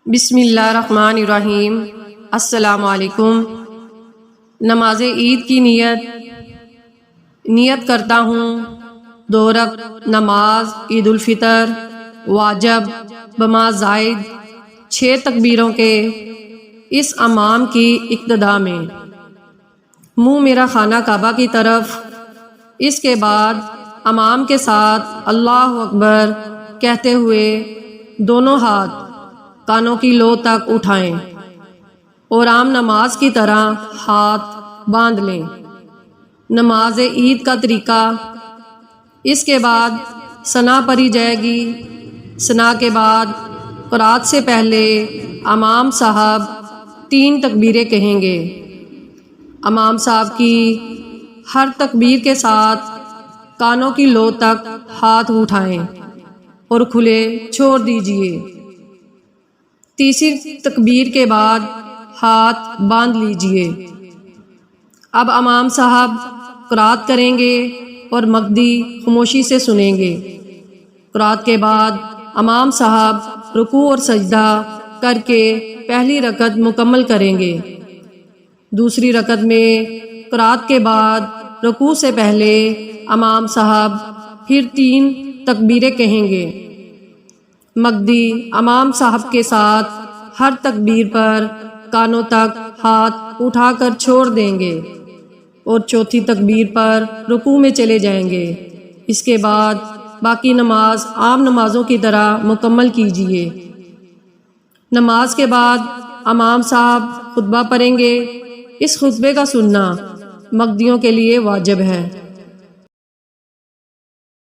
بسم اللہ الرحمن الرحیم۔ السلام علیکم۔ نماز عید کی نیت کرتا ہوں 2 رکعت نماز عید الفطر واجب بما زائد 6 تکبیروں کے اس امام کی ابتدا میں منہ میرا خانہ کعبہ کی طرف، اس کے بعد امام کے ساتھ اللہ اکبر کہتے ہوئے دونوں ہاتھ کانوں کی لو تک اٹھائیں اور عام نماز کی طرح ہاتھ باندھ لیں۔ نماز عید کا طریقہ: اس کے بعد ثنا پڑھی جائے گی۔ ثنا کے بعد قرات سے پہلے امام صاحب 3 تکبیریں کہیں گے۔ امام صاحب کی ہر تکبیر کے ساتھ کانوں کی لو تک ہاتھ اٹھائیں اور کھلے چھوڑ دیجیے۔ تیسری تکبیر کے بعد ہاتھ باندھ لیجیے۔ اب امام صاحب قرات کریں گے اور مقدی خاموشی سے سنیں گے۔ قرات کے بعد امام صاحب رکوع اور سجدہ کر کے پہلی رکعت مکمل کریں گے۔ دوسری رکعت میں قرات کے بعد رکوع سے پہلے امام صاحب پھر 3 تکبیریں کہیں گے۔ مقدی امام صاحب کے ساتھ ہر تکبیر پر کانوں تک ہاتھ اٹھا کر چھوڑ دیں گے اور چوتھی تکبیر پر رکوع میں چلے جائیں گے۔ اس کے بعد باقی نماز عام نمازوں کی طرح مکمل کیجیے۔ نماز کے بعد امام صاحب خطبہ پڑھیں گے۔ اس خطبے کا سننا مقدیوں کے لیے واجب ہے۔